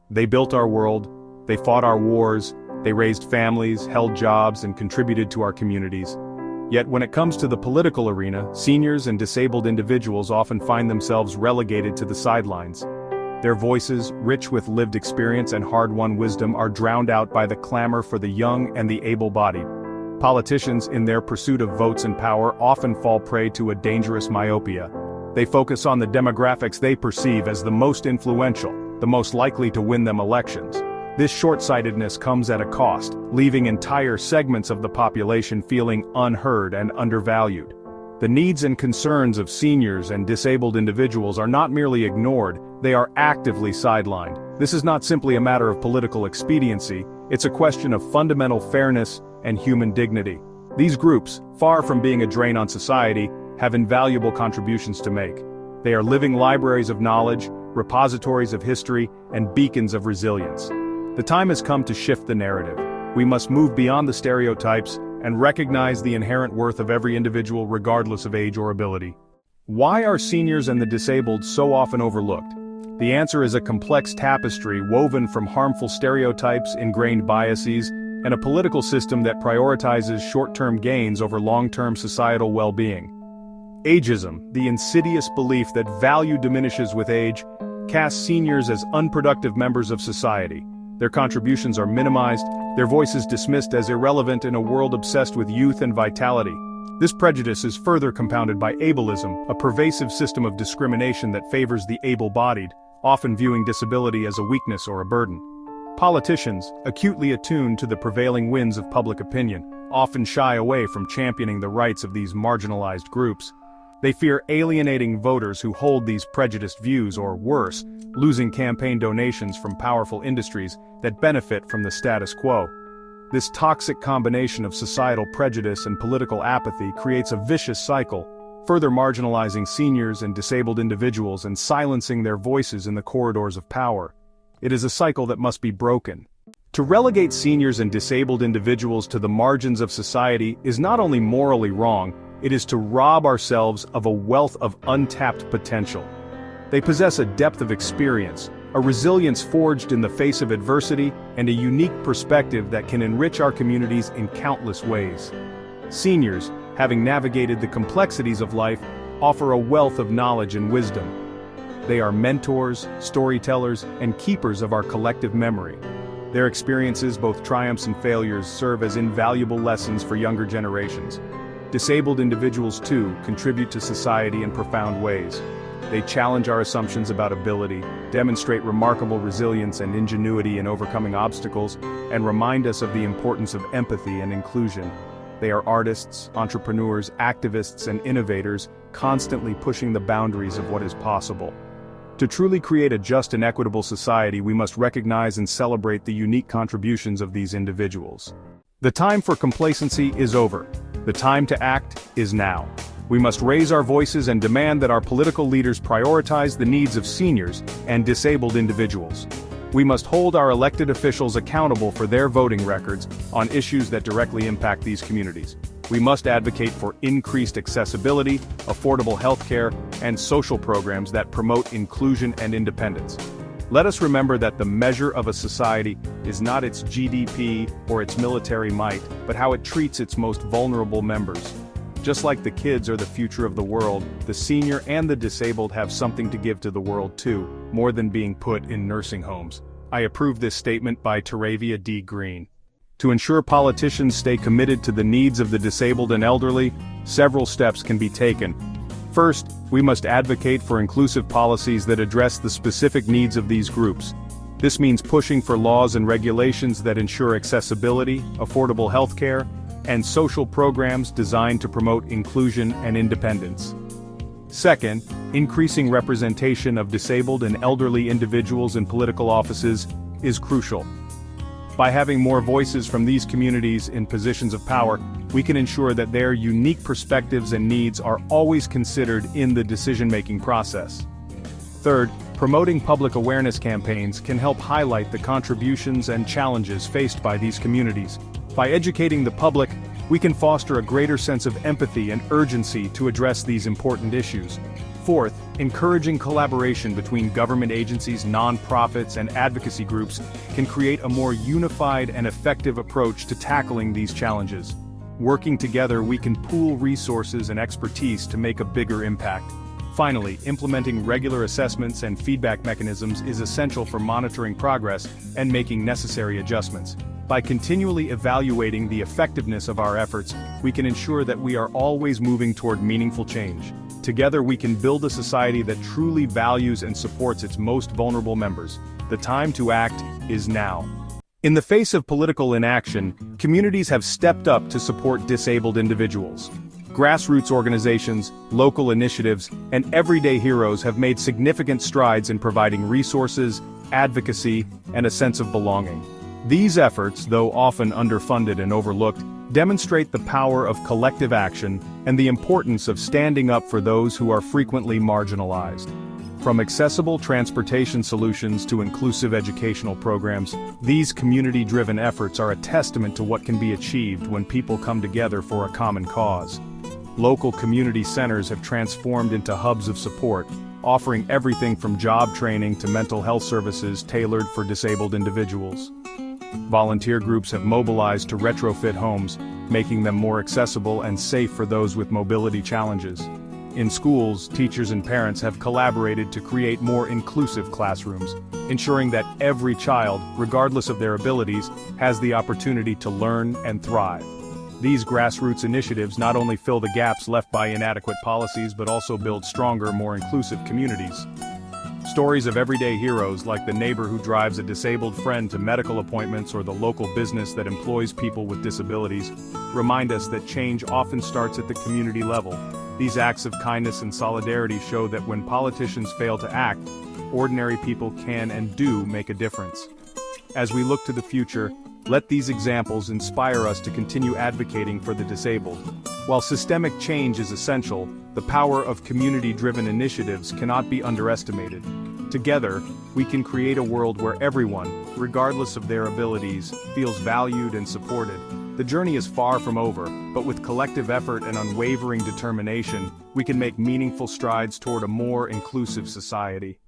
They built our world, they fought our wars, they raised families, held jobs, and contributed to our communities. Yet when it comes to the political arena, seniors and disabled individuals often find themselves relegated to the sidelines. Their voices, rich with lived experience and hard-won wisdom, are drowned out by the clamor for the young and the able-bodied. Politicians, in their pursuit of votes and power, often fall prey to a dangerous myopia. They focus on the demographics they perceive as the most influential, the most likely to win them elections. This short-sightedness comes at a cost, leaving entire segments of the population feeling unheard and undervalued. The needs and concerns of seniors and disabled individuals are not merely ignored, they are actively sidelined. This is not simply a matter of political expediency, it's a question of fundamental fairness and human dignity. These groups, far from being a drain on society, have invaluable contributions to make. They are living libraries of knowledge, repositories of history, and beacons of resilience. The time has come to shift the narrative. We must move beyond the stereotypes and recognize the inherent worth of every individual regardless of age or ability. Why are seniors and the disabled so often overlooked? The answer is a complex tapestry woven from harmful stereotypes, ingrained biases, and a political system that prioritizes short-term gains over long-term societal well-being. Ageism, the insidious belief that value diminishes with age, casts seniors as unproductive members of society. Their contributions are minimized, their voices dismissed as irrelevant in a world obsessed with youth and vitality. This prejudice is further compounded by ableism, a pervasive system of discrimination that favors the able-bodied, often viewing disability as a weakness or a burden. Politicians, acutely attuned to the prevailing winds of public opinion, often shy away from championing the rights of these marginalized groups. They fear alienating voters who hold these prejudiced views, or worse, losing campaign donations from powerful industries that benefit from the status quo. This toxic combination of societal prejudice and political apathy creates a vicious cycle, further marginalizing seniors and disabled individuals and silencing their voices in the corridors of power. It is a cycle that must be broken. To relegate seniors and disabled individuals to the margins of society is not only morally wrong, it is to rob ourselves of a wealth of untapped potential. They possess a depth of experience, a resilience forged in the face of adversity, and a unique perspective that can enrich our communities in countless ways. Seniors, having navigated the complexities of life, offer a wealth of knowledge and wisdom. They are mentors, storytellers, and keepers of our collective memory. Their experiences, both triumphs and failures, serve as invaluable lessons for younger generations. Disabled individuals, too, contribute to society in profound ways. They challenge our assumptions about ability, demonstrate remarkable resilience and ingenuity in overcoming obstacles, and remind us of the importance of empathy and inclusion. They are artists, entrepreneurs, activists, and innovators, constantly pushing the boundaries of what is possible. To truly create a just and equitable society, we must recognize and celebrate the unique contributions of these individuals. The time for complacency is over. The time to act is now. We must raise our voices and demand that our political leaders prioritize the needs of seniors and disabled individuals. We must hold our elected officials accountable for their voting records on issues that directly impact these communities. We must advocate for increased accessibility, affordable healthcare, and social programs that promote inclusion and independence. Let us remember that the measure of a society is not its GDP or its military might, but how it treats its most vulnerable members. Just like the kids are the future of the world, the senior and the disabled have something to give to the world too, more than being put in nursing homes. I approve this statement by Teravia D. Green. To ensure politicians stay committed to the needs of the disabled and elderly, several steps can be taken. First, we must advocate for inclusive policies that address the specific needs of these groups. This means pushing for laws and regulations that ensure accessibility, affordable healthcare, and social programs designed to promote inclusion and independence. Second, increasing representation of disabled and elderly individuals in political offices is crucial. By having more voices from these communities in positions of power, we can ensure that their unique perspectives and needs are always considered in the decision-making process. Third, promoting public awareness campaigns can help highlight the contributions and challenges faced by these communities. By educating the public, we can foster a greater sense of empathy and urgency to address these important issues. Fourth, encouraging collaboration between government agencies, nonprofits, and advocacy groups can create a more unified and effective approach to tackling these challenges. Working together, we can pool resources and expertise to make a bigger impact. Finally, implementing regular assessments and feedback mechanisms is essential for monitoring progress and making necessary adjustments. By continually evaluating the effectiveness of our efforts, we can ensure that we are always moving toward meaningful change. Together we can build a society that truly values and supports its most vulnerable members. The time to act is now. In the face of political inaction, communities have stepped up to support disabled individuals. Grassroots organizations, local initiatives, and everyday heroes have made significant strides in providing resources, advocacy, and a sense of belonging. These efforts, though often underfunded and overlooked, demonstrate the power of collective action and the importance of standing up for those who are frequently marginalized. From accessible transportation solutions to inclusive educational programs, these community-driven efforts are a testament to what can be achieved when people come together for a common cause. Local community centers have transformed into hubs of support, offering everything from job training to mental health services tailored for disabled individuals. Volunteer groups have mobilized to retrofit homes, making them more accessible and safe for those with mobility challenges. In schools, teachers and parents have collaborated to create more inclusive classrooms, ensuring that every child, regardless of their abilities, has the opportunity to learn and thrive. These grassroots initiatives not only fill the gaps left by inadequate policies but also build stronger, more inclusive communities. Stories of everyday heroes like the neighbor who drives a disabled friend to medical appointments or the local business that employs people with disabilities remind us that change often starts at the community level. These acts of kindness and solidarity show that when politicians fail to act, ordinary people can and do make a difference. As we look to the future, let these examples inspire us to continue advocating for the disabled. While systemic change is essential, the power of community-driven initiatives cannot be underestimated. Together, we can create a world where everyone, regardless of their abilities, feels valued and supported. The journey is far from over, but with collective effort and unwavering determination, we can make meaningful strides toward a more inclusive society.